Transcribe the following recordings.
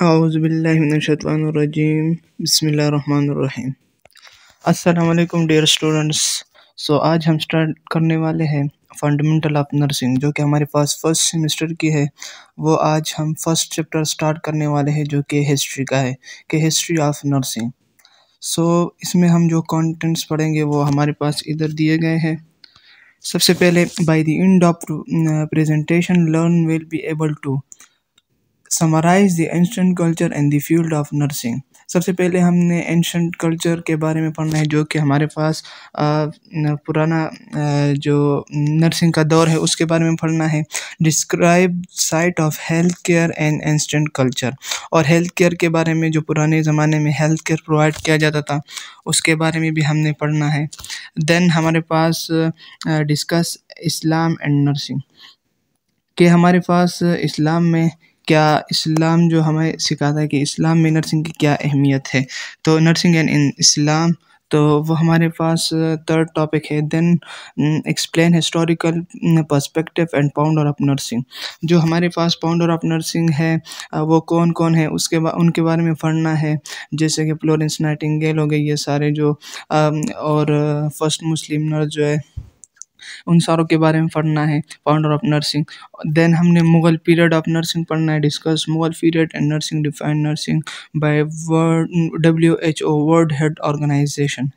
औज़ुबिल्लाहिमिनश्शैतानिर्रजीम बिस्मिल्लाहिर्रहमानिर्रहीम। अस्सलाम वालेकुम डियर स्टूडेंट्स। आज हम स्टार्ट करने वाले हैं फंडामेंटल ऑफ नर्सिंग, जो कि हमारे पास फर्स्ट सेमेस्टर की है। वो आज हम फर्स्ट चैप्टर स्टार्ट करने वाले हैं, जो कि हिस्ट्री का है, कि हिस्ट्री ऑफ नर्सिंग। इसमें हम जो कंटेंट्स पढ़ेंगे वो हमारे पास इधर दिए गए हैं। सबसे पहले, by the end of presentation learn will be able to summarise the ancient culture and the field of nursing. सबसे पहले हमने एंशिएंट कल्चर के बारे में पढ़ना है, जो कि हमारे पास पुराना जो नर्सिंग का दौर है उसके बारे में पढ़ना है। Describe site of health care and ancient culture, और हेल्थ केयर के बारे में जो पुराने ज़माने में हेल्थ केयर प्रोवाइड किया जाता था उसके बारे में भी हमने पढ़ना है। देन हमारे पास डिस्कस इस्लाम एंड नर्सिंग, कि हमारे पास इस्लाम जो हमें सिखाता है कि इस्लाम में नर्सिंग की क्या अहमियत है। तो नर्सिंग एंड इन इस्लाम, तो वो हमारे पास थर्ड टॉपिक है। Then explain historical perspective and founder of nursing, जो हमारे पास फाउंडर ऑफ नर्सिंग है वो कौन कौन है उनके बारे में पढ़ना है, जैसे कि फ्लोरेंस नाइटिंगेल हो गई, ये सारे जो और फर्स्ट मुस्लिम नर्स जो है उन सारों के बारे में पढ़ना है, फाउंडर ऑफ नर्सिंग। देन हमने मुगल पीरियड ऑफ नर्सिंग पढ़ना है, discuss Mughal period and nursing, define nursing by WHO World Health Organisation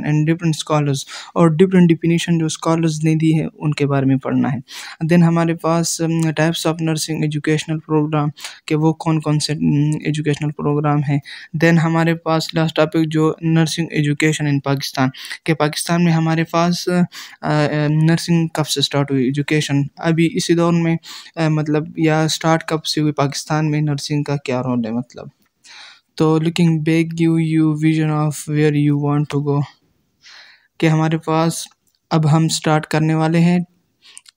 and different scholars, और डिफरेंट डिफिनीशन जो स्कॉलर्स ने दी है उनके बारे में पढ़ना है। देन हमारे पास types of nursing educational program, के वो कौन कौन से एजुकेशनल प्रोग्राम हैं। देन हमारे पास लास्ट टॉपिक जो नर्सिंग एजुकेशन इन पाकिस्तान, के पाकिस्तान में हमारे पास नर्सिंग कब से स्टार्ट हुई एजुकेशन, अभी इसी दौर में मतलब या स्टार्ट कब से हुई पाकिस्तान में, नर्सिंग का क्या रोल है मतलब। तो looking back give you vision of where you want to go, कि हमारे पास अब हम स्टार्ट करने वाले हैं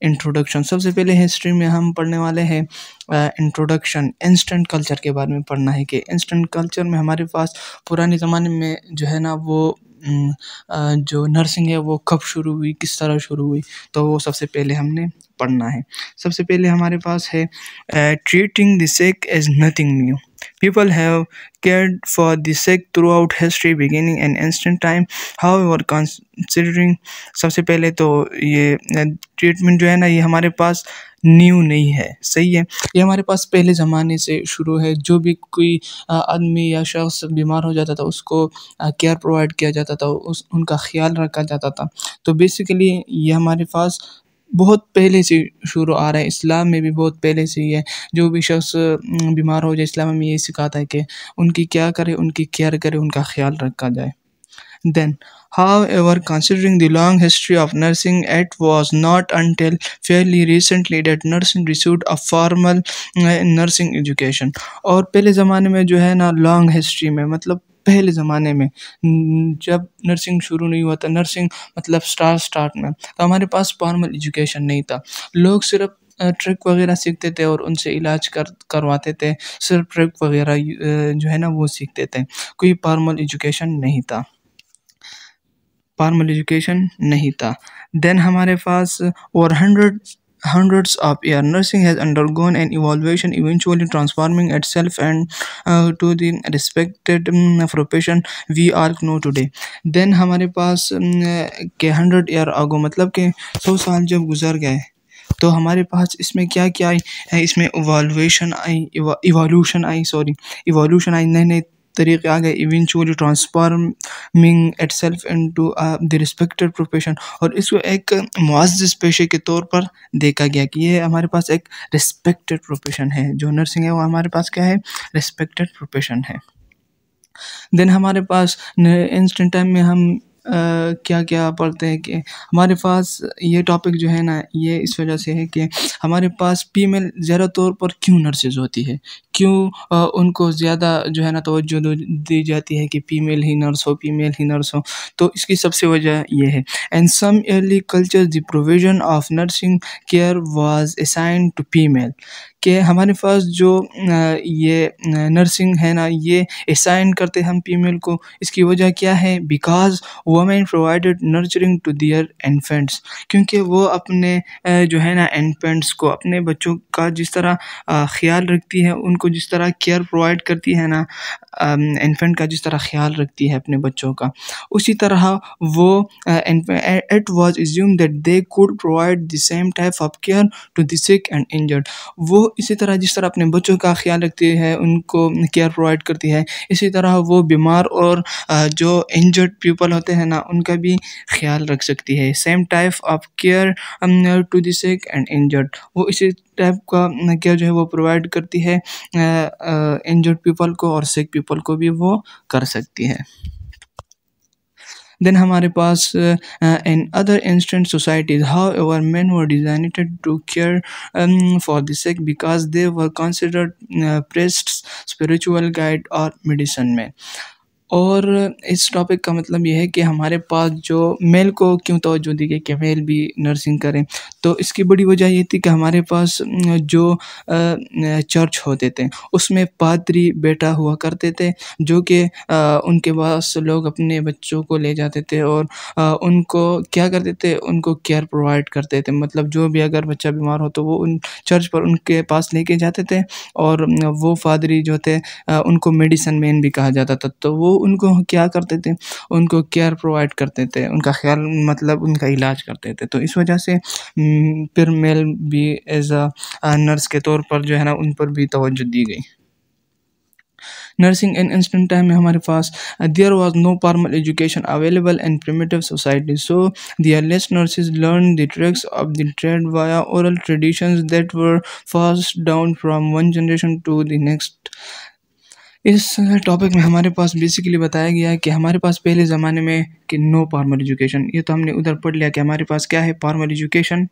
इंट्रोडक्शन। सबसे पहले हिस्ट्री में हम पढ़ने वाले हैं इंट्रोडक्शन, इंस्टेंट कल्चर के बारे में पढ़ना है, कि इंस्टेंट कल्चर में हमारे पास पुराने ज़माने में जो है ना वो जो नर्सिंग है वो कब शुरू हुई, किस तरह शुरू हुई, तो वो सबसे पहले हमने पढ़ना है। सबसे पहले हमारे पास है treating the sick as nothing new, people have cared for the sick throughout history beginning and ancient time, however considering, सबसे पहले तो ये ट्रीटमेंट जो है ना ये हमारे पास न्यू नहीं है, सही है, ये हमारे पास पहले ज़माने से शुरू है। जो भी कोई आदमी या शख्स बीमार हो जाता था उसको केयर प्रोवाइड किया जाता था, उनका ख्याल रखा जाता था। तो बेसिकली ये हमारे पास बहुत पहले से शुरू आ रहा है, इस्लाम में भी बहुत पहले से ही है। जो भी शख्स बीमार हो जाए, इस्लाम में ये सिखाता है कि उनकी क्या करे, उनकी केयर करे, उनका ख्याल रखा जाए। Then, however, considering the long history of nursing, it was not until fairly recently that nursing received a formal nursing education. और पहले ज़माने में जो है ना लॉन्ग हिस्ट्री में, मतलब पहले ज़माने में जब नर्सिंग शुरू नहीं हुआ था, नर्सिंग मतलब स्टार्ट में, तो हमारे पास फॉर्मल एजुकेशन नहीं था। लोग सिर्फ ट्रिक वगैरह सीखते थे और उनसे इलाज करवाते थे, सिर्फ ट्रिक वगैरह जो है ना वो सीखते थे, कोई फॉर्मल एजुकेशन नहीं था। देन हमारे पास और hundreds of years nursing has undergone an evolution, eventually transforming itself and to the respected profession we all know today. Then हमारे पास के 100 year ago, मतलब कि 100 साल जब गुजर गए, तो हमारे पास इसमें क्या क्या आई, इसमें इवोल्यूशन आई, नए नए तरीके आ गए, eventually transforming itself into the respected profession, और इसको एक मुअज़्ज़ज़ पेशे के तौर पर देखा गया कि ये हमारे पास एक रिस्पेक्टेड प्रोफेशन है। जो नर्सिंग है वो हमारे पास क्या है, रिस्पेक्टेड प्रोफेशन है। देन हमारे पास इंस्टेंट टाइम में हम क्या क्या पढ़ते हैं, कि हमारे पास ये टॉपिक जो है ना ये इस वजह से है कि हमारे पास फीमेल ज़्यादा तौर पर क्यों नर्सेज होती है, क्यों उनको ज़्यादा जो है ना तवज्जो दी जाती है कि फ़ीमेल ही नर्स हो। तो इसकी सबसे वजह ये है, and some early culture the provision of nursing care was assigned to female, कि हमारे पास जो ये नर्सिंग है ना, ये असाइन करते हम फीमेल को, इसकी वजह क्या है? Because women provided nurturing to their infants, क्योंकि वो अपने जो है ना इन्फेंट्स को, अपने बच्चों का जिस तरह ख़्याल रखती है, उनको जिस तरह केयर प्रोवाइड करती है ना, इन्फेंट का जिस तरह ख़्याल रखती है अपने बच्चों का, उसी तरह वो it was assumed that they could provide the same type of care to the sick and injured। वो इसी तरह जिस तरह अपने बच्चों का ख़्याल रखती है, उनको केयर प्रोवाइड करती है, इसी तरह वो बीमार और जो इंजर्ड पीपल होते हैं ना, उनका भी ख़्याल रख सकती है। Same type of care to the sick and injured, वो इसी टाइप का केयर जो है वो प्रोवाइड करती है इंजर्ड पीपल को, और सिक पीपल को भी वो कर सकती है। देन हमारे पास in other ancient societies however men were designed to care for the sick because they were considered priests, spiritual guide और मेडिसिन मैन। और इस टॉपिक का मतलब ये है कि हमारे पास जो मेल को क्यों तवज्जो दी गई कि मेल भी नर्सिंग करें, तो इसकी बड़ी वजह ये थी कि हमारे पास जो चर्च होते थे, उसमें पादरी बैठा हुआ करते थे, जो कि उनके पास लोग अपने बच्चों को ले जाते थे और उनको क्या करते थे, उनको केयर प्रोवाइड करते थे। मतलब जो भी अगर बच्चा बीमार हो तो वो उन चर्च पर उनके पास लेके जाते थे, और वो पादरी जो थे उनको मेडिसिन मैन भी कहा जाता था। तो वो उनको क्या करते थे, उनको केयर प्रोवाइड करते थे, उनका ख़्याल, मतलब उनका इलाज करते थे। तो इस वजह से फिर मेल भी एज़ नर्स के तौर पर जो है ना, उन पर भी तवज्जो दी गई। नर्सिंग इन एंशिएंट टाइम में हमारे पास there was no formal education available in primitive society, so the earliest nurses learn the tricks of the trade via oral traditions that were passed down from one generation to the next. इस topic में हमारे पास basically बताया गया है कि हमारे पास पहले ज़माने में कि नो फॉर्मल एजुकेशन, ये तो हमने उधर पढ़ लिया कि हमारे पास क्या है, फॉर्मल एजुकेशन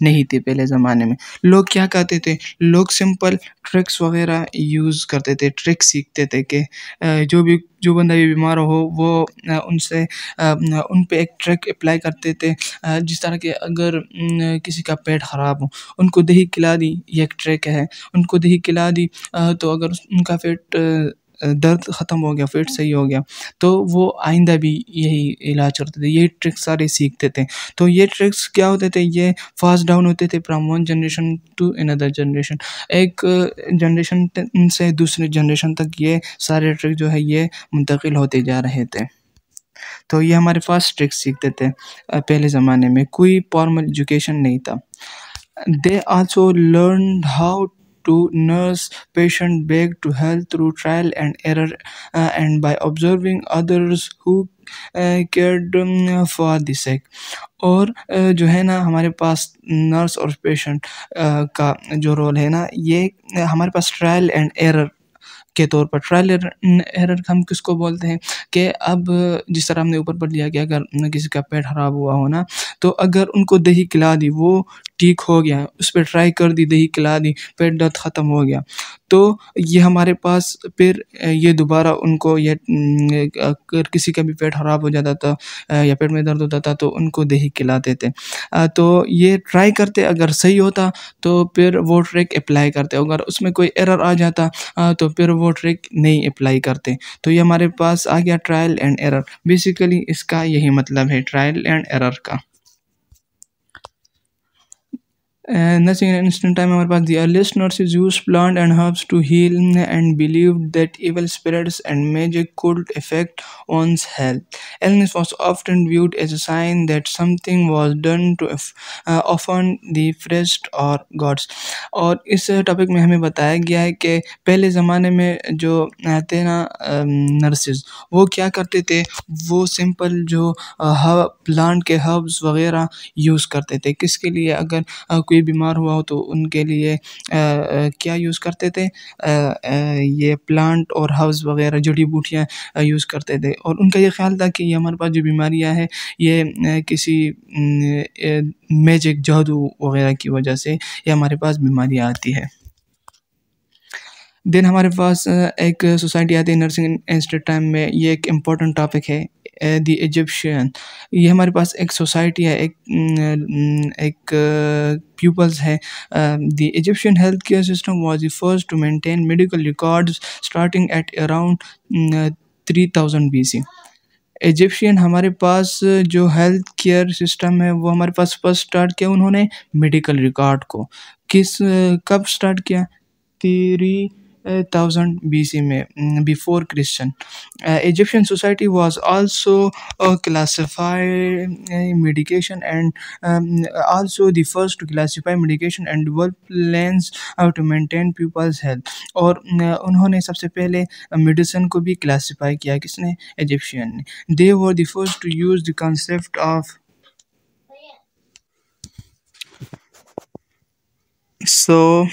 नहीं थी पहले ज़माने में। लोग क्या करते थे, लोग सिंपल ट्रिक्स वग़ैरह यूज़ करते थे, ट्रिक्स सीखते थे कि जो बंदा भी बीमार हो वो उनसे उन पे एक ट्रिक अप्लाई करते थे। जिस तरह के अगर किसी का पेट ख़राब हो, उनको दही खिला दी, ये एक ट्रिक है। उनको दही खिला दी तो अगर उनका पेट दर्द ख़त्म हो गया, पेट सही हो गया, तो वो आइंदा भी यही इलाज करते थे, यही ट्रिक्स सारे सीखते थे। तो ये ट्रिक्स क्या होते थे, ये पास डाउन होते थे from one generation to another generation. एक जनरेशन से दूसरे जनरेशन तक ये सारे ट्रिक जो है ये मुंतकिल होते जा रहे थे। तो ये हमारे पास ट्रिक्स सीखते थे पहले ज़माने में, कोई फॉर्मल एजुकेशन नहीं था। They also learned how to nurse patient back to health through trial and error and by observing others who cared for the sick। और जो है ना, हमारे पास नर्स और पेशेंट का जो रोल है ना, ये हमारे पास ट्रायल एंड एरर के तौर पर, ट्रायल एरर हम किसको बोलते हैं कि अब जिस तरह हमने ऊपर पढ़ लिया कि अगर किसी का पेट खराब हुआ हो ना, तो अगर उनको दही खिला दी, वो ठीक हो गया, उस पे ट्राई कर दी, दही खिला दी, पेट दर्द ख़त्म हो गया, तो ये हमारे पास फिर ये दोबारा उनको ये अगर किसी का भी पेट खराब हो जाता था या पेट में दर्द होता था तो उनको दही खिलाते थे। तो ये ट्राई करते, अगर सही होता तो फिर वो ट्रिक अप्लाई करते, अगर उसमें कोई एरर आ जाता तो फिर वो ट्रिक नहीं अप्लाई करते। तो ये हमारे पास आ गया ट्रायल एंड एरर, बेसिकली इसका यही मतलब है ट्रायल एंड एरर का। Nursing in ancient time हमारे पास the earliest nurses used plant and herbs to heal and believed that evil spirits and magic could affect one's health. Illness was often viewed as a sign that something was done to offend the priest or gods। और इस topic में हमें बताया गया है कि पहले ज़माने में जो थे ना नर्सेज, वो क्या करते थे, वो सिंपल जो प्लांट के हर्ब्स वगैरह यूज़ करते थे। किसके लिए, अगर कोई बीमार हुआ हो तो उनके लिए क्या यूज़ करते थे, ये प्लांट और हर्ब्स वगैरह जड़ी-बूटियाँ यूज़ करते थे, और उनका ये ख़्याल था कि ये हमारे पास जो बीमारियाँ हैं ये किसी मैजिक जादू वगैरह की वजह से ये हमारे पास बीमारियाँ आती है। देन हमारे पास एक सोसाइटी आती है नर्सिंग इंस्टीट्यूट टाइम में, ये एक इम्पोर्टेंट टॉपिक है। द इजिप्शियन, ये हमारे पास एक सोसाइटी है, एक प्यूपल्स है। The Egyptian health care system was the first to maintain medical records starting at around 3000 BC। Egyptian हमारे पास जो हेल्थ केयर सिस्टम है वो हमारे पास फर्स्ट स्टार्ट किया उन्होंने मेडिकल रिकॉर्ड को। कब स्टार्ट किया? 3000 BC में, before Christian. Egyptian society was also classified medication and also the first to classify medication and develop plans to maintain people's health। और उन्होंने सबसे पहले मेडिसिन को भी क्लासिफाई किया, किसने? इजिप्शियन ने। They were the first to use the concept of so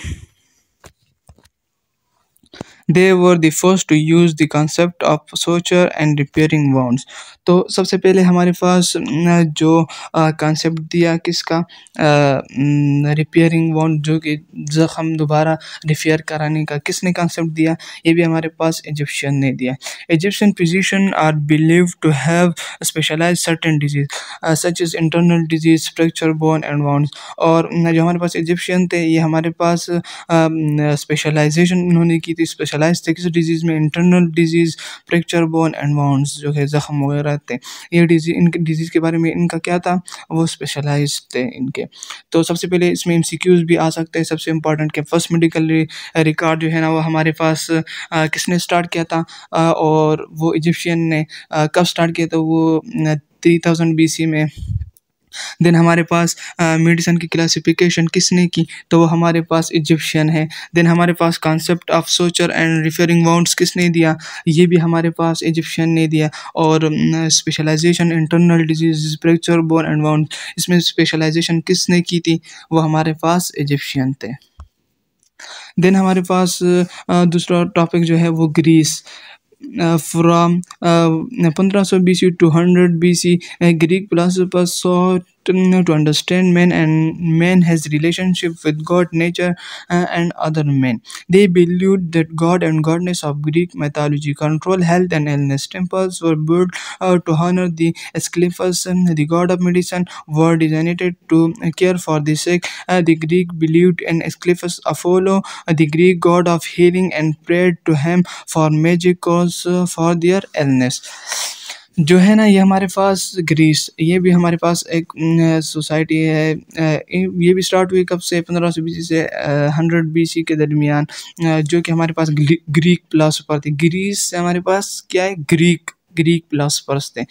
they were the first to use the concept of suture and repairing wounds. तो सबसे पहले हमारे पास जो कंसेप्ट दिया किसका? रिपेयरिंग वाउंड, जो कि ज़ख़म दोबारा रिपेयर कराने का, किसने कंसेप्ट दिया? ये भी हमारे पास इजिप्शियन ने दिया। Egyptian physician are believed to have specialise certain disease such is internal disease, fracture, bone and wounds. और जो हमारे पास इजिप्शियन थे, ये हमारे पास स्पेशलाइजेशन इन्होंने की थी, स्पेशलाइज थे किस डिजीज़ में? Internal disease, fracture, bone and wounds, जो है ज़ख़म वगैरह थे। ये डिजीज़, इनके डिजीज़ के बारे में इनका क्या था? वो स्पेशलाइज थे इनके। तो सबसे पहले इसमें एमसीक्यूज़ भी आ सकते हैं। सबसे इम्पोर्टेंट के फर्स्ट मेडिकल रिकॉर्ड जो है ना वो हमारे पास किसने स्टार्ट किया था? और वो इजिप्शियन ने। कब स्टार्ट किया था? वो 3000 BC में। देन हमारे पास मेडिसन की क्लासिफिकेशन किसने की? तो वो हमारे पास इजिप्शियन है। देन हमारे पास concept of suture and रिफेरिंग wounds किसने दिया? ये भी हमारे पास इजिप्शियन ने दिया। और specialisation internal disease, fracture, bone and wound, इसमें स्पेशलाइजेशन किसने की थी? वो हमारे पास इजिप्शियन थे। देन हमारे पास दूसरा टॉपिक जो है वो Greece. From 1500 BC to 100 BC, Greek philosophers sought to understand man and man has relationship with God, nature, and other men. They believed that God and goddess of Greek mythology control health and illness. Temples were built to honor the Asclepius, the god of medicine, were designed to care for the sick. The Greek believed in Asclepius Apollo, the Greek god of healing, and prayed to him for magic cause for their illness। जो है ना, ये हमारे पास Greece, ये भी हमारे पास एक सोसाइटी है। ये भी स्टार्ट हुई कब से? 1500 BC से 100 BC के दरमियान। जो कि हमारे पास ग्रीक फिलोसोफर थे। ग्रीस से हमारे पास क्या है? ग्रीक ग्रीक फिलोसफर्स थे।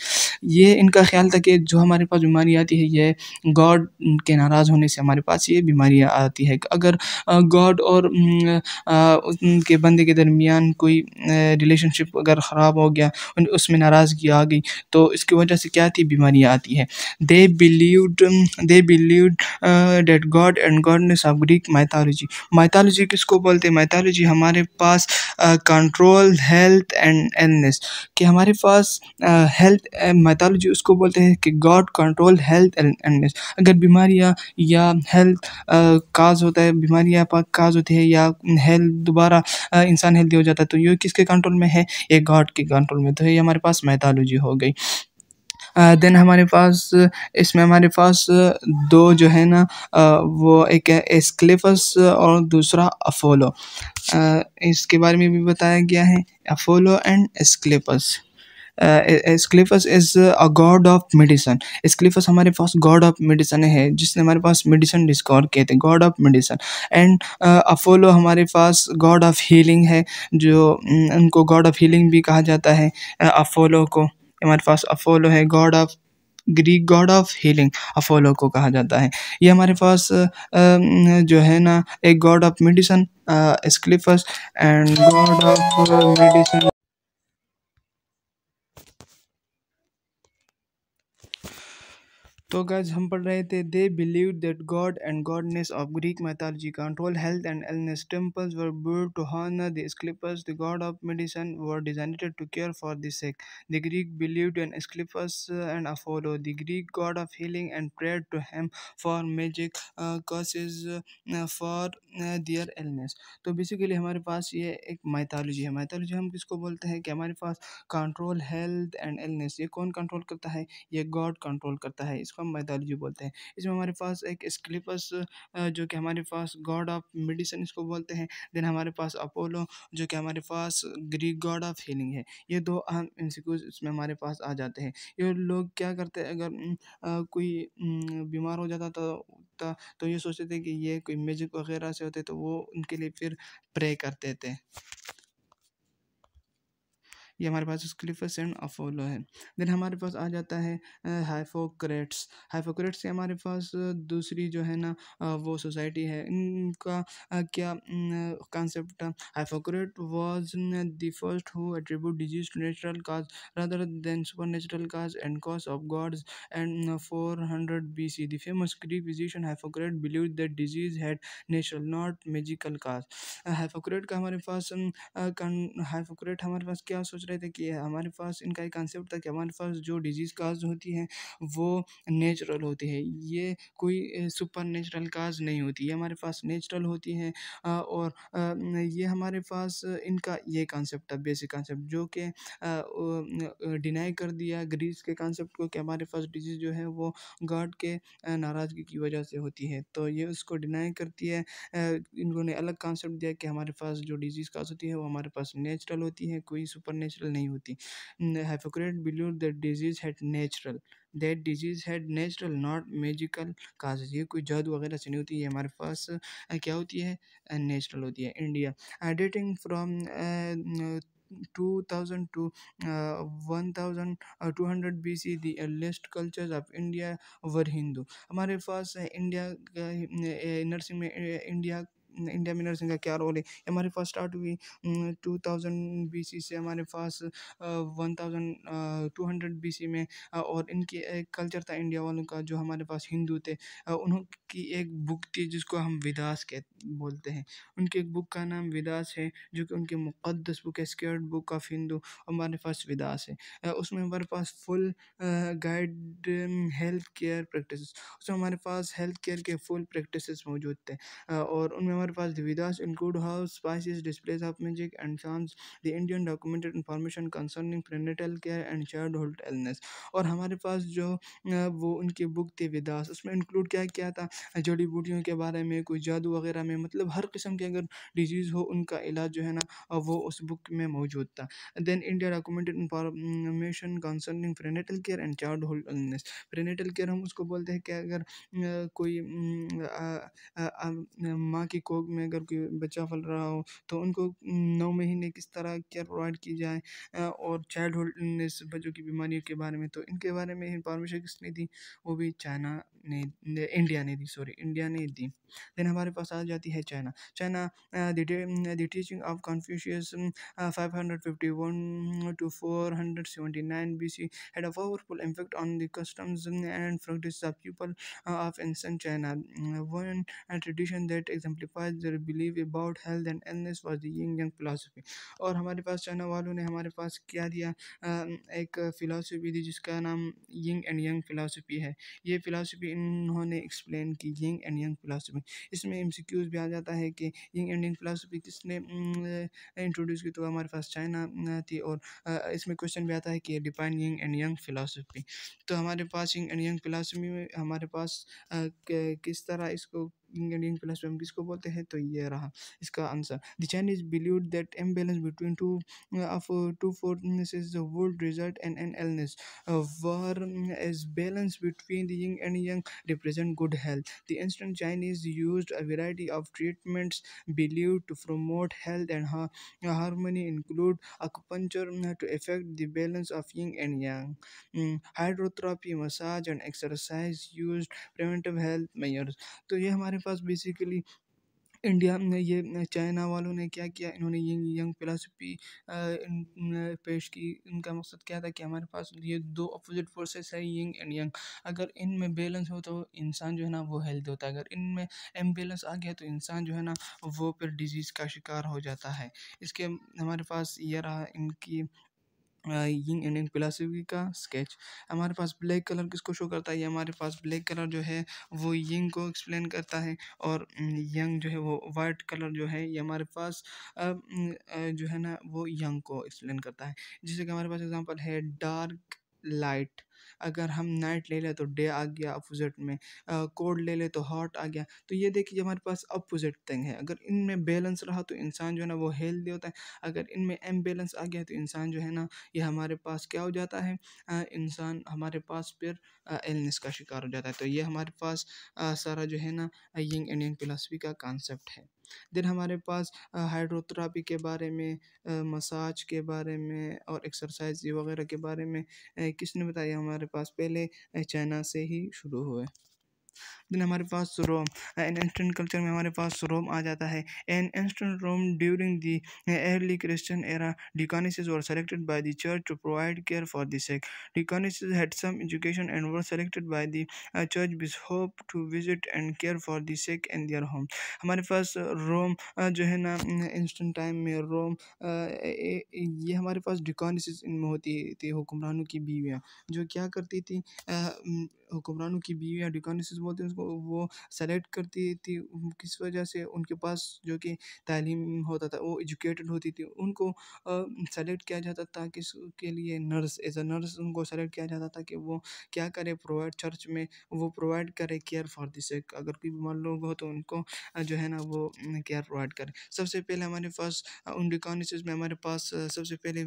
ये इनका ख़्याल था कि जो हमारे पास बीमारी आती है, ये गॉड के नाराज़ होने से हमारे पास ये बीमारियाँ आती है। अगर गॉड और उनके बंदे के दरमियान कोई रिलेशनशिप अगर ख़राब हो गया, उसमें नाराज़गी आ गई, तो इसकी वजह से क्या आती है? बीमारियाँ आती है। They believed that god and goddess of Greek mythology. Mythology किसको बोलते हैं? माइथोलॉजी हमारे पास कंट्रोल हेल्थ एंड इलनेस, कि हमारे पास हेल्थ माइथोलॉजी उसको बोलते हैं कि God control health and illness. अगर बीमारियाँ या हेल्थ काज होता है, बीमारियाँ काज होती है, या हेल्थ दोबारा इंसान हेल्दी हो जाता है, तो ये किसके कंट्रोल में है? ये गॉड के कंट्रोल में। तो ये हमारे पास माइथोलॉजी हो गई। देन हमारे पास इसमें हमारे पास दो जो है ना, वो एक है एस्क्लेपस और दूसरा अपोलो। इसके बारे में भी बताया गया है, Apollo and Asclepius. Asclepius is a god of medicine. Asclepius हमारे पास गॉड ऑफ मेडिसन है, जिसने हमारे पास मेडिसन डिस्कवर किए थे, god of medicine. And Apollo हमारे पास गॉड ऑफ हीलिंग है, जो उनको गॉड ऑफ हीलिंग भी कहा जाता है। अपोलो को हमारे पास अपोलो है, God of Greek God of healing, Apollo को कहा जाता है। ये हमारे पास जो है ना, एक god of medicine Asclepius and god of medicine. तो गाइस हम पढ़ रहे थे they believe that god and goddess of Greek mythology control health and illness. Temples were built to honor the Asclepius, the god of medicine, were designed to care for the sick. The Greek believed in Asclepius and Apollo, the Greek god of healing, and prayed to him for magic causes for their illness. तो basically हमारे पास ये एक mythology है। Mythology हम किसको बोलते हैं कि हमारे पास कंट्रोल हेल्थ एंड इलनेस, ये कौन कंट्रोल करता है? ये गॉड कंट्रोल करता है, इसको हम माइथोलॉजी बोलते हैं। इसमें हमारे पास एक स्क्लिपस जो कि हमारे पास गॉड ऑफ मेडिसिन इसको बोलते हैं। देन हमारे पास अपोलो जो कि हमारे पास ग्रीक गॉड ऑफ हीलिंग है। ये दो अहम एमसीक्यूज इसमें हमारे पास आ जाते हैं। ये लोग क्या करते हैं, अगर कोई बीमार हो जाता तो ये सोचते थे कि ये कोई मैजिक वगैरह से होते, तो वो उनके लिए फिर प्रे करते थे। ये हमारे पास स्क्लिफस एंड अपोलो है। देन हमारे पास आ जाता है हाइपोक्रेट्स। हाइपोक्रेट्स से हमारे पास दूसरी जो है ना वो सोसाइटी है। इनका क्या कॉन्सेप्ट था? Hippocrates was the first who attribute disease to natural cause rather than supernatural cause and cause of gods. And 400 BC, the famous Greek physician Hippocrates believed that disease had natural, not magical cause. Hypocrite का हमारे पास हाइपोक्रेट हमारे पास क्या सोच रहे थे कि हमारे पास इनका एक कॉन्सेप्ट था कि हमारे पास जो डिजीज़ काज होती हैं वो नेचुरल होती है, ये कोई सुपर नेचुरल काज नहीं होती, ये हमारे पास नेचुरल होती हैं। और ये हमारे पास इनका ये कॉन्सेप्ट था, बेसिक कॉन्सेप्ट, जो कि डिनाई कर दिया ग्रीस के कॉन्सेप्ट को कि हमारे पास डिजीज़ जो है वो गॉड के नाराज़गी की वजह से होती है, तो ये उसको डिनाई करती है। इन्होंने अलग कॉन्सेप्ट दिया कि हमारे पास जो डिजीज़ काज होती है वो हमारे पास नेचुरल होती है, कोई सुपर नेचुरल नहीं होती। Hypocrite believe that disease had natural not magical causes, ये कोई जादू वगैरह से नहीं होती, ये हमारे पास क्या होती है? नेचुरल होती है। India dating from 2000 to 1200 BC, the earliest cultures of India were Hindu. हमारे पास इंडिया नर्सिंग में इंडिया में नर्सिंग का क्या रोल है? ये हमारे पास स्टार्ट हुई 2000 BC से, हमारे पास 1200 BC में। और इनकी एक कल्चर था इंडिया वालों का, जो हमारे पास हिंदू थे। उन्होंने एक बुक थी जिसको हम वेदास के बोलते हैं। उनकी एक बुक का नाम वेदास है, जो कि उनकी मुक़द्दस बुक है, स्केर्ड बुक ऑफ हिंदू। हमारे पास वेदास है। उसमें हमारे पास full guide health care practice, उसमें हमारे पास हेल्थ केयर के फुल प्रैक्टिसेस मौजूद थे। और उनमें हमारे पास the Vedas include how spices, displays of magic and charms, the Indian documented information concerning prenatal care and childhood illness. और हमारे पास जो वो उनकी बुक थी वेदास, उसमें इंक्लूड क्या किया था? जड़ी बूटियों के बारे में, कोई जादू वगैरह में, मतलब हर किस्म की अगर डिजीज़ हो उनका इलाज जो है ना वो उस बुक में मौजूद था। Then India documented information concerning prenatal care and childhood illness. Prenatal care हम उसको बोलते हैं कि अगर कोई माँ की कोख में अगर कोई बच्चा पल रहा हो तो उनको 9 महीने किस तरह केयर प्रोवाइड की जाए। और चाइल्डहुड इलनेस, बच्चों की बीमारियों के बारे में, तो इनके बारे में इंफॉर्मेशन किसने दी? वो भी चाइना इंडिया ने दी, सॉरी, इंडिया ने दी। देन हमारे पास आ जाती है China. China the teaching of Confucius 551 to 479 BC had a powerful impact on the customs and practices of people of ancient China. One tradition that exemplifies their belief about health and illness was the Yin Yang philosophy. और हमारे पास China वालों ने हमारे पास क्या दिया? एक philosophy दी जिसका नाम यिंग एंड यंग फ़िलासफ़ी है। ये फ़िलासफ़ी इन्होंने एक्सप्लेन की, यिंग एंड यंग फ़िलासफ़ी। इसमें एमसीक्यूज़ भी आ जाता है कि यिंग एंड यंग फ़िलासफ़ी किसने इंट्रोड्यूस की? तो हमारे पास चाइना थी। और इसमें क्वेश्चन भी आता है कि define yin and young philosophy. तो हमारे पास यिंग एंड यंग फ़िलासफ़ी में हमारे पास किस तरह इसको यिंग एंड यंग फ़िलासफ़ी हम किसको बोलते हैं? तो ये रहा इसका answer. The Chinese believed that imbalance between two forces would result in an illness, whereas balance between the yin and yang represent good health. The ancient Chinese used a variety of treatments believed to promote health and harmony, include acupuncture to affect the balance of yin and yang, hydrotherapy, massage, and exercise used preventive health measures. तो ये हमारे पास basically India ने ये China वालों ने क्या किया, इन्होंने यंग यंग फ़िलॉसफ़ी पेश की। इनका मकसद क्या था कि हमारे पास ये 2 अपोज़िट फ़ोर्सेस है, यिंग एंड yang। अगर इनमें बैलेंस हो तो इंसान जो है ना वो हेल्दी होता है। अगर इनमें इम्बैलेंस आ गया तो इंसान जो है ना वो फिर डिज़ीज़ का शिकार हो जाता है। इसके हमारे पास ये रहा इनकी यिंग एंड yang फ़िलॉसफ़ी का स्केच। हमारे पास ब्लैक कलर किसको शो करता है? ये हमारे पास ब्लैक कलर जो है वो यिंग को एक्सप्लेन करता है, और yang जो है वो वाइट कलर जो है ये हमारे पास जो है ना वो yang को एक्सप्लेन करता है। जैसे कि हमारे पास एग्ज़ाम्पल है डार्क लाइट। अगर हम नाइट ले लें तो डे आ गया अपोज़िट में, कोल्ड ले लें तो हॉट आ गया। तो ये देखिए हमारे पास अपोज़िट थिंग है। अगर इनमें बैलेंस रहा तो इंसान जो है ना वो हेल्दी होता है। अगर इनमें इम्बैलेंस आ गया तो इंसान जो है ना ये हमारे पास क्या हो जाता है, इंसान हमारे पास फिर इलनेस का शिकार हो जाता है। तो ये हमारे पास सारा जो है ना यिंग एंड yang फ़िलॉसफ़ी का कॉन्सेप्ट है। देन हमारे पास हाइड्रोथेरेपी के बारे में, मसाज के बारे में और एक्सरसाइज़ वगैरह के बारे में किसने बताया? हमारे पास पहले चाइना से ही शुरू हुए। देन हमारे पास रोम, इन एंशिएंट कल्चर में हमारे पास रोम आ जाता है। In ancient Rome during the early Christian era, deaconesses were selected by the church to provide care for the sick. Deaconesses had some education and were selected by the church bishop to visit and care for the sick in their home. हमारे पास रोम जो है ना ancient time में रोम ये हमारे पास डिकॉनेसिस इनमें होती थी, हुक्मरानों की बीवियाँ जो क्या करती थी, हुक्मरानों की बीवियाँ डिकॉनेसिस बोलते हैं उसको, वो सेलेक्ट करती थी। किस वजह से? उनके पास जो कि तालीम होता था, वो एजुकेटेड होती थी, उनको सेलेक्ट किया जाता था किसके लिए? नर्स, एज अ नर्स उनको सेलेक्ट किया जाता था कि वो क्या करे, प्रोवाइड चर्च में वो प्रोवाइड करे केयर फॉर द सिक। अगर कोई बीमार लोग हो तो उनको जो है ना वो केयर प्रोवाइड करे। सबसे पहले हमारे पास उन डिकॉनेसिस में हमारे पास सबसे पहले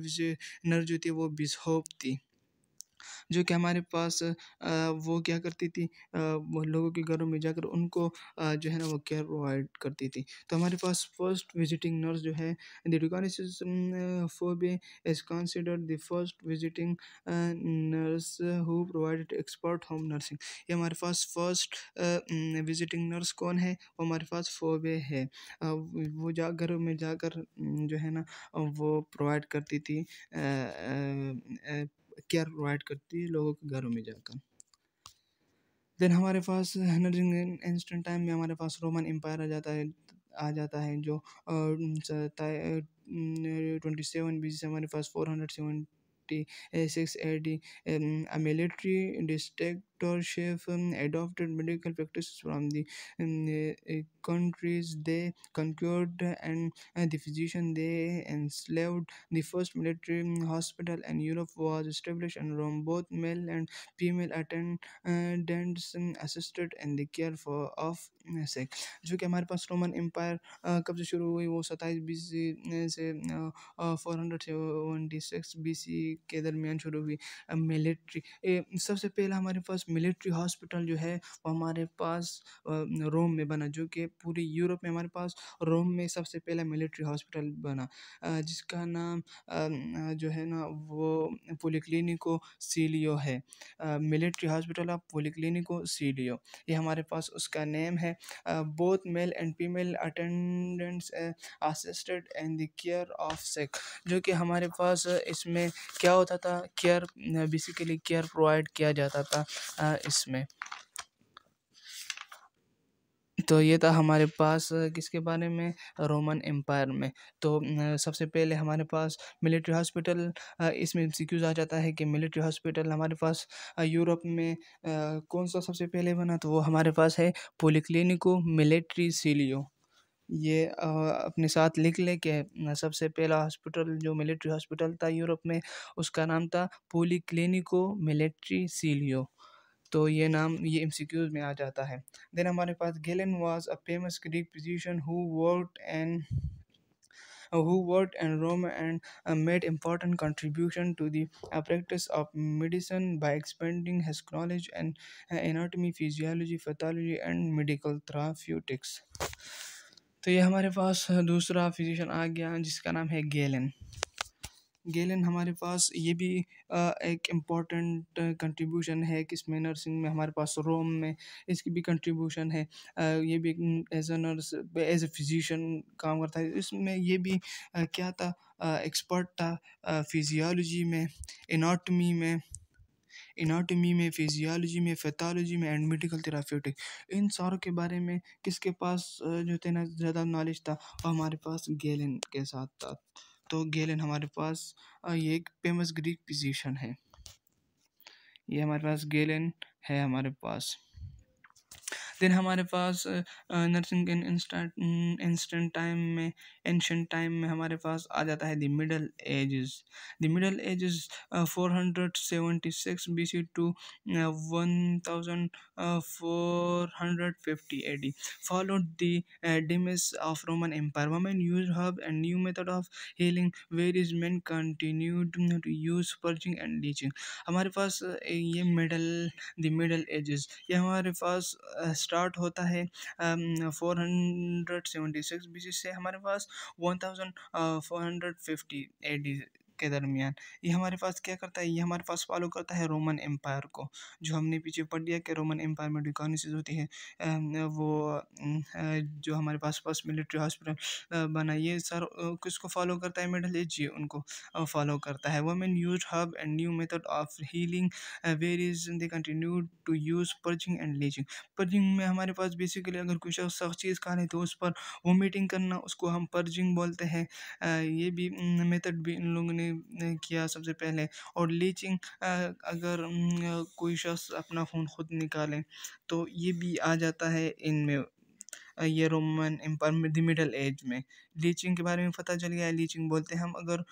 नर्स जो थी वो बिशप थी, जो कि हमारे पास वो क्या करती थी, वो लोगों के घरों में जाकर उनको जो है ना वो केयर प्रोवाइड करती थी। तो हमारे पास फर्स्ट विजिटिंग नर्स जो है, the deaconess Phoebe is considered the first visiting nurse who provided expert home nursing. ये हमारे पास फर्स्ट विजिटिंग नर्स कौन है? वो हमारे पास फोबे है। वो जा घरों में जाकर जो है ना वो प्रोवाइड करती थी, केयर प्रोवाइड करती है लोगों के घरों में जाकर। देन हमारे पास नर्सिंग एंशिएंट टाइम में हमारे पास रोमन एम्पायर आ जाता है जो 27 BC से हमारे पास 476 AD, a military dictatorship adopted medical practices from the countries they conquered, and the physician they enslaved. The first military hospital in Europe was established in Rome. Both male and female attendants assisted in the care for of sick। जो कि हमारे पास Roman empire कब से शुरू हुई? वो 27 BC से 476 BC के दरमियान शुरू हुई। मिलिट्री सबसे पहला हमारे पास मिलिट्री हॉस्पिटल जो है वो हमारे पास रोम में बना, जो कि पूरी यूरोप में हमारे पास रोम में सबसे पहला मिलिट्री हॉस्पिटल बना, जिसका नाम जो है ना वो पॉलीक्लिनिको सीलियो है। Military hospital of Policlinico Celio, ये हमारे पास उसका नेम है। Both male and female attendants assisted in the care of sick, जो कि हमारे पास इसमें क्या होता था, केयर बेसिकली केयर प्रोवाइड किया जाता था इसमें। तो ये था हमारे पास किसके बारे में? रोमन एम्पायर में। तो सबसे पहले हमारे पास मिलिट्री हॉस्पिटल, इसमें एमसीक्यूज़ आ जाता है कि मिलिट्री हॉस्पिटल हमारे पास यूरोप में कौन-सा सबसे पहले बना? तो वो हमारे पास है पॉलीक्लिनिको मिलिट्री सीलियो। ये अपने साथ लिख लें कि सबसे पहला हॉस्पिटल जो मिलिट्री हॉस्पिटल था यूरोप में, उसका नाम था पॉलीक्लिनिको मिलिट्री सीलियो। तो ये नाम ये एमसीक्यूज़ में आ जाता है। देन हमारे पास Galen was a famous Greek physician who worked in Rome and made important contribution to the practice of medicine by expanding his knowledge in anatomy, physiology, pathology and medical therapeutics। तो ये हमारे पास दूसरा physician आ गया जिसका नाम है गेलेन। Gallon हमारे पास ये भी एक इम्पॉर्टेंट कंट्रीब्यूशन है कि इसमें नर्सिंग में हमारे पास रोम में इसकी भी कंट्रीब्यूशन है। ये भी as a nurse as a physician काम करता है। इसमें ये भी क्या था, एक्सपर्ट था फिजियोलॉजी में, एनाटॉमी में, फिजियोलॉजी में, पैथोलॉजी में एंड मेडिकल थेराप्यूटिक। इन सारों के बारे में किसके पास जो थे ना ज़्यादा नॉलेज था, वो हमारे पास गैलन के साथ था। तो गैलन हमारे पास ये एक फेमस ग्रीक फिजिशियन है। ये हमारे पास गैलन है हमारे पास। देन हमारे पास नर्सिंग इन इंस्टेंट टाइम में, एंशियंट टाइम में हमारे पास आ जाता है the middle ages. The middle ages 476 BC to 1450 AD followed the demise of Roman Empire. Women used herb and new method of healing, whereas men continued to use purging and leeching. हमारे पास ये middle edges ये हमारे पास start होता है 476 BC से हमारे पास 1450 AD के दरमियान। ये हमारे पास क्या करता है, ये हमारे पास फॉलो करता है रोमन एम्पायर को, जो हमने पीछे पढ़ लिया कि रोमन एम्पायर में डिकॉनिसिस होती है। वो जो हमारे पास फर्स्ट मिलिट्री हॉस्पिटल बना, ये सर किसको फॉलो करता है, मिडल एज, ये उनको फॉलो करता है। Women used herb and new method of healing, whereas they continued to use purging and leaching. Purging में हमारे पास बेसिकली अगर कुछ सख्त चीज़ खा लें तो उस पर वोमिटिंग करना, उसको हम पर्जिंग बोलते हैं। ये भी मेथड भी इन लोगों ने किया सबसे पहले। और लीचिंग, अगर कोई शख्स अपना खून खुद निकाले तो ये भी आ जाता है इनमें। ये रोमन एम्पायर में द मिडल एज में। लीचिंग के बारे में पता चल गया है। लीचिंग बोलते हैं हम अगर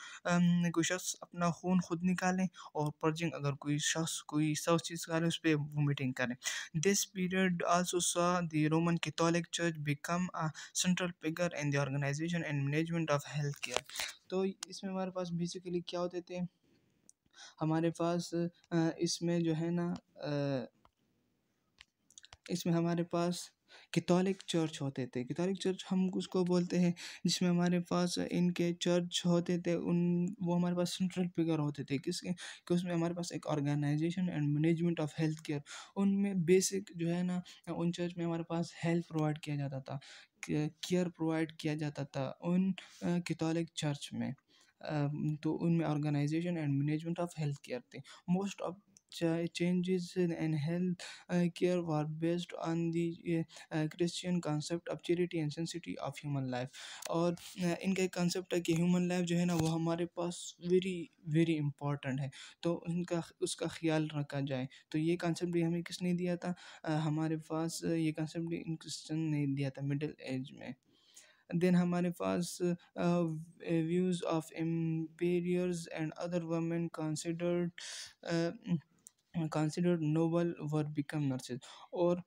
कोई शख्स अपना खून खुद निकाले, और पर्जिंग अगर कोई शख्स कोई सख्त चीज़ खा ले उस पर वोमिटिंग करे। This period also saw the Roman Catholic church become a central figure in the organisation and management of health care. तो इसमें हमारे पास बेसिकली क्या होते थे, हमारे पास इसमें जो है ना इसमें हमारे पास कैथोलिक चर्च होते थे। कैथोलिक चर्च हम उसको बोलते हैं जिसमें हमारे पास इनके चर्च होते थे, उन वो हमारे पास सेंट्रल फिगर होते थे किसके, कि उसमें हमारे पास एक organisation and management of health care, उनमें बेसिक जो है ना उन चर्च में हमारे पास हेल्प प्रोवाइड किया जाता था, केयर प्रोवाइड किया जाता था उन कैथोलिक चर्च में। तो उनमें organization and management of health care थे। Most of changes in health care were based on the Christian concept of charity and sanctity of human life। और इनका एक कंसेप्ट है कि ह्यूमन लाइफ जो है ना वो हमारे पास वेरी वेरी इंपॉर्टेंट है, तो उनका उसका ख्याल रखा जाए। तो ये कंसेप्ट भी हमें किसने दिया था, हमारे पास ये कंसेप्ट भी इन क्रिश्चियन ने दिया था मिडिल एज में। देन हमारे पास views of empresses and other women considered noble were become nurses. और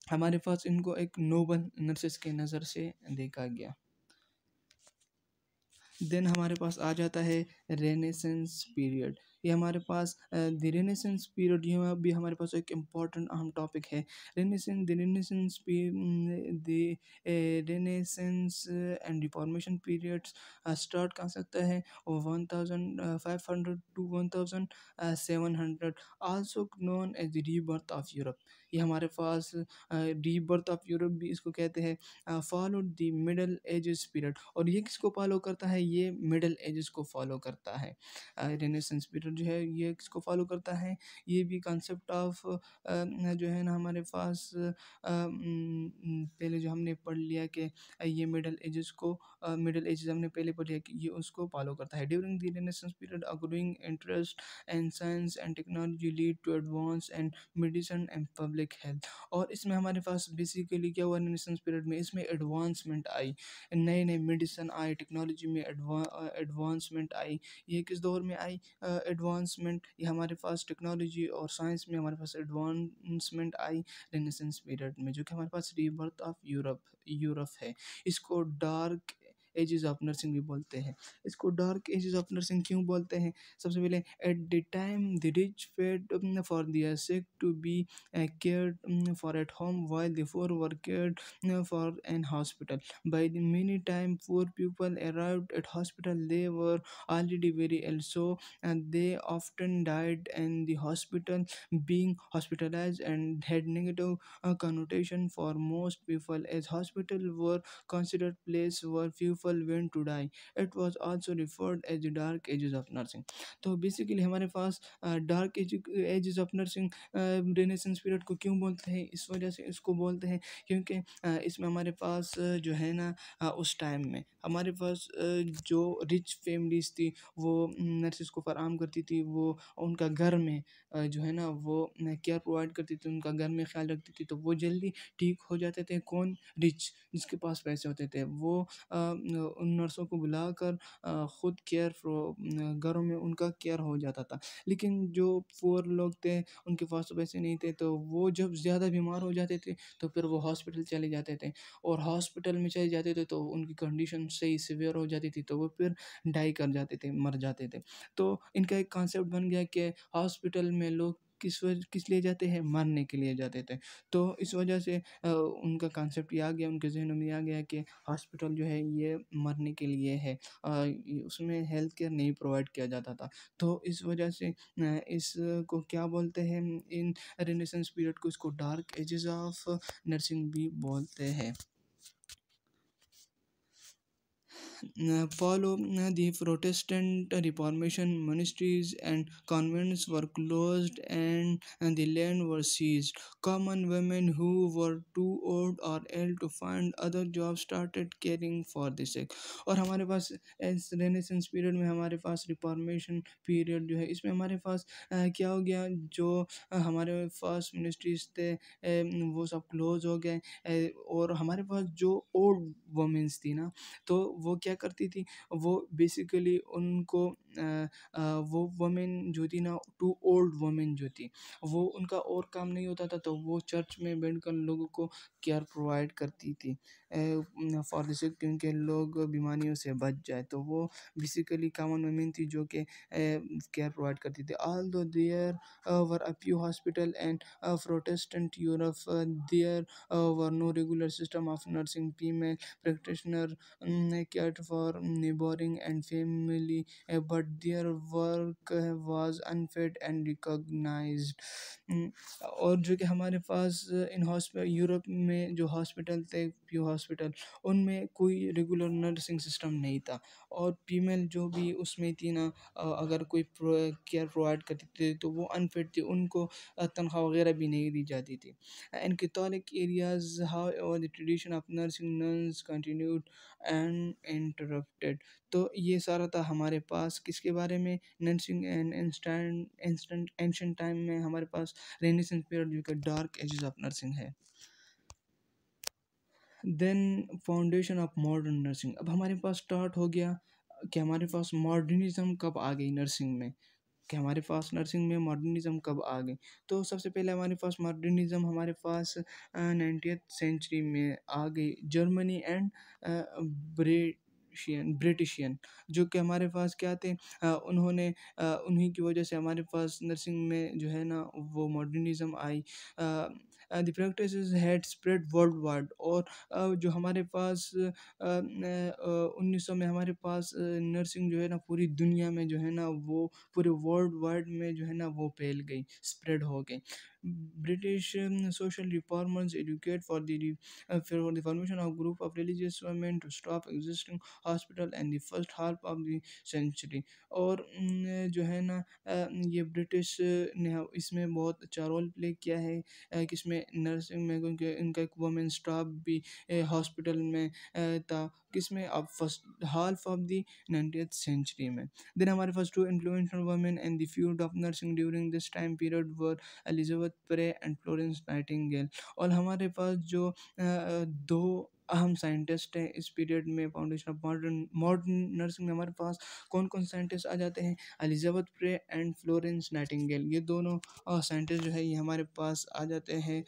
हमारे पास इनको एक नोबल नर्सेस के नज़र से देखा गया। देन हमारे पास आ जाता है रेनेसेंस पीरियड। ये हमारे पास द रेनेसेंस पीरियड, ये भी हमारे पास एक इम्पॉर्टेंट अहम टॉपिक है। The Renaissance and Reformation periods start कर सकता है 1500 to 1700, also known as the rebirth of Europe. ये हमारे पास रीबर्थ ऑफ यूरोप भी इसको कहते हैं। Followed the middle edges period, और ये किसको फॉलो करता है, ये मिडल एजेस को फॉलो करता है। रेनेसेंस पीरियड जो है ये किसको फॉलो करता है, ये भी कॉन्सेप्ट ऑफ जो है ना हमारे पास पहले जो हमने पढ़ लिया कि ये मिडल एजेस हमने पहले पढ़ लिया कि ये उसको फॉलो करता है। During the Renaissance period a growing interest in science and technology lead to advance and medicine and public health. और इसमें हमारे पास बेसिकली क्या हुआ रेनेसेंस पीरियड में, इसमें एडवांसमेंट आई, नए नए मेडिसिन आए, टेक्नोलॉजी में एडवांसमेंट आई। ये किस दौर में आई एडवांसमेंट, ये हमारे पास टेक्नोलॉजी और साइंस में हमारे पास एडवांसमेंट आई रेनेसेंस पीरियड में, जो कि हमारे पास रीबर्थ ऑफ यूरोप है। इसको डार्क एजेस ऑफ नर्सिंग भी बोलते हैं। इसको डार्क एजेस ऑफ नर्सिंग क्यों बोलते हैं? सबसे पहले, at the time the rich paid for their sick to be cared for at home, while the poor were cared for in hospital. By the many time poor people arrived at hospital, they were already very ill, so and they often died in the hospital. Being hospitalized and had negative connotation for most people, as hospital were considered place where people went to die. It was also referred as the dark ages of nursing. तो basically हमारे पास dark ages of nursing renaissance period को क्यों बोलते हैं? इस वजह से इसको बोलते हैं क्योंकि इसमें हमारे पास जो है ना, उस टाइम में हमारे पास जो रिच फैमिलीज थी वो नर्सिस को फराम करती थी। वो उनका घर में जो है ना वो केयर प्रोवाइड करती थी, उनका घर में ख्याल रखती थी, तो वो जल्दी ठीक हो जाते थे। कौन? रिच, जिसके पास पैसे होते थे, वो उन नर्सों को बुलाकर खुद घरों में उनका केयर हो जाता था। लेकिन जो पुअर लोग थे, उनके पास तो पैसे नहीं थे, तो वो जब ज़्यादा बीमार हो जाते थे तो फिर वो हॉस्पिटल चले जाते थे, और हॉस्पिटल में चले जाते थे तो उनकी कंडीशन सही सीवियर हो जाती थी, तो वो फिर डाई कर जाते थे, मर जाते थे। तो इनका एक कॉन्सेप्ट बन गया कि हॉस्पिटल में लोग किस लिए जाते हैं? मरने के लिए जाते थे। तो इस वजह से उनका कॉन्सेप्ट ये आ गया, उनके ज़हनों में ये आ गया कि हॉस्पिटल जो है ये मरने के लिए है। उसमें हेल्थ केयर नहीं प्रोवाइड किया जाता था। तो इस वजह से इसको क्या बोलते हैं, इन रेनेसांस पीरियड को, इसको डार्क एजेस ऑफ नर्सिंग भी बोलते हैं। Follow the Protestant Reformation, monasteries and convents were closed, and the land was seized. Common women who were too old or ill to find other jobs started caring for the sick. और हमारे पास इस renaissance period में हमारे पास reformation period जो है, इसमें हमारे पास क्या हो गया, जो हमारे पास मिनिस्ट्रीज थे वो सब क्लोज हो गए। और हमारे पास जो ओल्ड वुमेन्स थी ना, तो वो क्या करती थी, वो बेसिकली उनको वो वुमेन जो थी ना, टू ओल्ड वुमेन जो थी, वो उनका और काम नहीं होता था, तो वो चर्च में बैठकर लोगों को केयर प्रोवाइड करती थी फॉर द सिक, क्योंकि लोग बीमारियों से बच जाए। तो वो बेसिकली कॉमन वुमेन थी जो कि केयर प्रोवाइड करती थी। Although there were a few hospital and Protestant Europe, there were no regular system of nursing. Female practitioner cared for neighboring and family, but their work was unpaid and recognized. और जो कि हमारे पास in hospital Europe में जो hospital थे, few hospital, उनमें कोई रेगुलर नर्सिंग सिस्टम नहीं था, और फीमेल जो भी उसमें थी ना, अगर कोई केयर प्रोवाइड करती थी तो वो अनफिट थी, उनको तनख्वाह वगैरह भी नहीं दी जाती थी। In Catholic areas, however, the tradition of nursing nuns continued uninterrupted. तो ये सारा था हमारे पास किसके बारे में? Nursing and instant ancient time में हमारे पास रेनेसेंस पीरियड जो कि डार्क एजेस ऑफ नर्सिंग है। Then foundation of modern nursing. अब हमारे पास स्टार्ट हो गया कि हमारे पास मॉडर्निज्म कब आ गई नर्सिंग में, कि हमारे पास नर्सिंग में मॉडर्निज़्म कब आ गई। तो सबसे पहले हमारे पास मॉडर्निज़्म हमारे पास 19th सेंचुरी में आ गई, जर्मनी एंड ब्रिटिशियन, जो कि हमारे पास क्या थे, उन्होंने उन्हीं की वजह से हमारे पास नर्सिंग में जो है ना वो modernism I. The practices had spread world wide, और जो हमारे पास 1900 में हमारे पास नर्सिंग जो है ना पूरी दुनिया में जो है ना वो पूरे वर्ल्ड वाइड में जो है ना वो फैल गई, स्प्रेड हो गई। British social reformers advocate for the formation of group of religious women to stop existing hospital and the first half of the century। और जो है ना ये ब्रिटिश ने इसमें बहुत अच्छा रोल प्ले किया है किसमें, नर्सिंग में, क्योंकि इनका एक वुमेन स्टाफ भी हॉस्पिटल में था, किसमें, अब first half of the 19th century में। Then हमारे पास two influential women in the field of nursing during this time period were Elizabeth Pray and Florence Nightingale। और हमारे पास जो दो अहम साइंटिस्ट हैं इस पीरियड में, foundation of modern modern nursing में हमारे पास कौन कौन साइंटिस्ट आ जाते हैं? Elizabeth Fry and Florence Nightingale, ये दोनों साइंटिस्ट जो है ये हमारे पास आ जाते हैं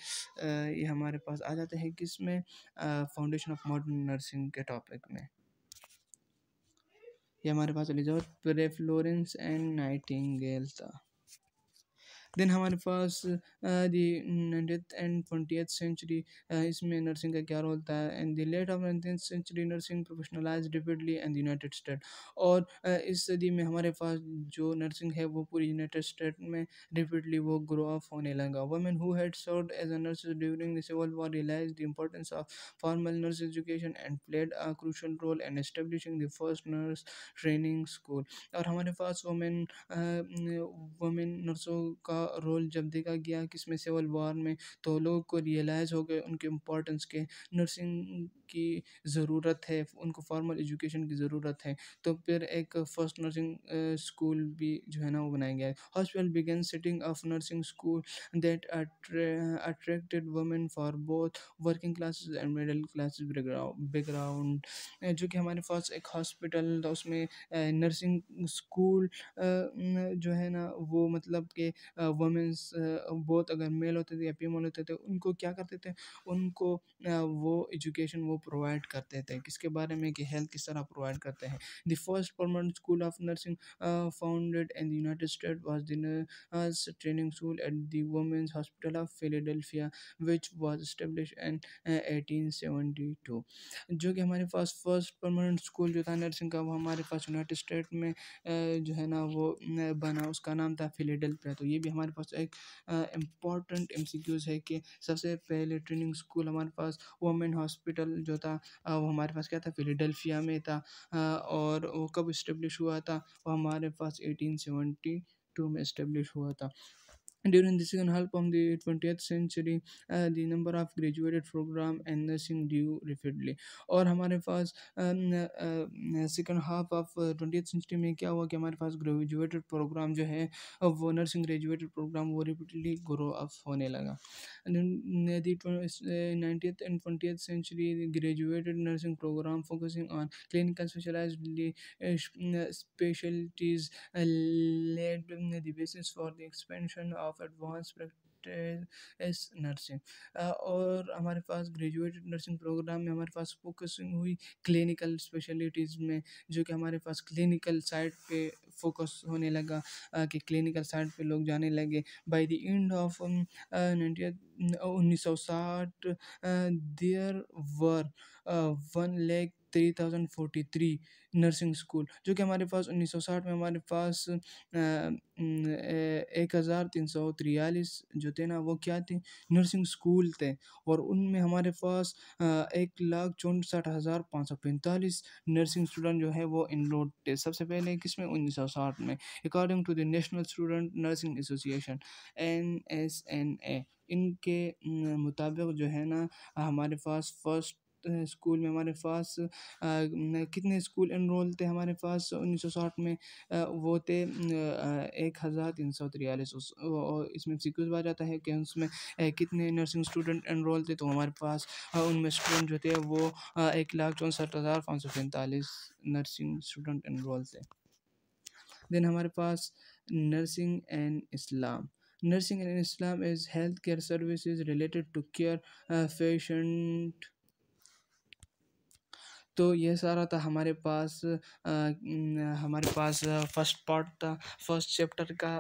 ये हमारे पास आ जाते हैं किस में, फाउंडेशन ऑफ मॉडर्न नर्सिंग के टॉपिक में। ये हमारे पास Elizabeth Fry Florence and Nightingale था। देन हमारे पास the 19th and 20th century, इसमें नर्सिंग का क्या रोल था। In the late of 19th century nursing professionalized rapidly in the United State. और इस सदी में हमारे पास जो नर्सिंग है वो पूरी यूनाइटेड स्टेट में रेपिडली वो ग्रो अप होने लगा। Women who had served as a nurses during the Civil War realized the importance of formal nurse education and played a crucial role in establishing the first nurse training school। और हमारे पास women नर्सों का role जब देखा गया किसमें civil war में, तो लोगों को रियलाइज़ हो गए उनके इम्पोर्टेंस के, नर्सिंग की ज़रूरत है, उनको फॉर्मल एजुकेशन की ज़रूरत है। तो फिर एक फर्स्ट नर्सिंग स्कूल भी जो है ना वो बनाया गया है। Hospital began setting of nursing school that attracted women for both working classes and middle class background. जो कि हमारे पास एक हॉस्पिटल था उसमें नर्सिंग स्कूल जो है ना वो मतलब कि वुमेन्स बोथ अगर मेल होते थे या फीमेल होते थे उनको क्या करते थे, उनको वो एजुकेशन वो प्रोवाइड करते थे किसके बारे में कि हेल्थ किस तरह प्रोवाइड करते हैं। The first permanent school of nursing founded in the United State was the nurse training school at the women's hospital of Philadelphia which was established in 1872। जो कि हमारे पास फर्स्ट परमानेंट स्कूल जो था nursing का वो हमारे पास यूनाइटेड स्टेट में जो है ना वो बना, उसका नाम था फिलाडेल्फिया। तो ये भी हमारे पास एक इम्पॉर्टेंट एमसीक्यूज़ है कि सबसे पहले ट्रेनिंग स्कूल हमारे पास वुमेन हॉस्पिटल जो था वो हमारे पास क्या था, फिलाडेल्फिया में था। और वो कब इस्टेब्लिश हुआ था, वो हमारे पास 1872 में इस्टेब्लिश हुआ था। During the second half of the 20th century, the number of graduated program and nursing grew rapidly। और हमारे पास second half of 20th century में क्या हुआ कि हमारे पास ग्रेजुएटेड प्रोग्राम जो है वो नर्सिंग ग्रेजुएटेड प्रोग्राम वो रिपीटली ग्रो अप होने लगा। The 19th and 20th century the graduated nursing program focusing on clinical specialized specialties laid the basis for the expansion of advanced practice nursing. और हमारे पास graduated nursing programme में हमारे पास focusing हुई clinical specialities में, जो कि हमारे पास क्लिनिकल साइड पे फोकस होने लगा कि क्लिनिकल साइड पे लोग जाने लगे। By the end of 1960 there were 1,03,043 nursing school. जो कि हमारे पास 1960 में हमारे पास 1,343 जो थे ना वो क्या थे, नर्सिंग स्कूल थे। और उनमें हमारे पास 1,64,545 नर्सिंग स्टूडेंट जो है वो इनरोल्ड थे। सबसे पहले किसमें, 1960 में। According to the national student nursing association NSNA, इनके मुताबिक जो है ना हमारे पास फर्स्ट स्कूल में हमारे पास कितने स्कूल एनरोल थे हमारे पास 1960 में, वो थे 1,343। और इसमें सीक्वेंस आ जाता है कि उसमें कितने नर्सिंग स्टूडेंट एनरोल थे, तो हमारे पास उनमें स्टूडेंट जो थे वो 1,64,545 नर्सिंग स्टूडेंट एनरोल थे। देन हमारे पास nursing and Islam. Nursing in Islam is healthcare services related to care patient। तो ये सारा था हमारे पास फर्स्ट पार्ट था, फर्स्ट चैप्टर का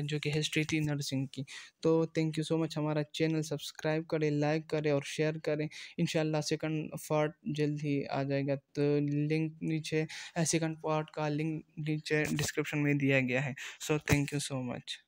जो कि हिस्ट्री थी नर्सिंग की। तो थैंक यू सो मच। हमारा चैनल सब्सक्राइब करें, लाइक करें और शेयर करें। इंशाल्लाह सेकंड पार्ट जल्द ही आ जाएगा। तो लिंक नीचे सेकंड पार्ट का लिंक नीचे डिस्क्रिप्शन में दिया गया है। So thank you so much.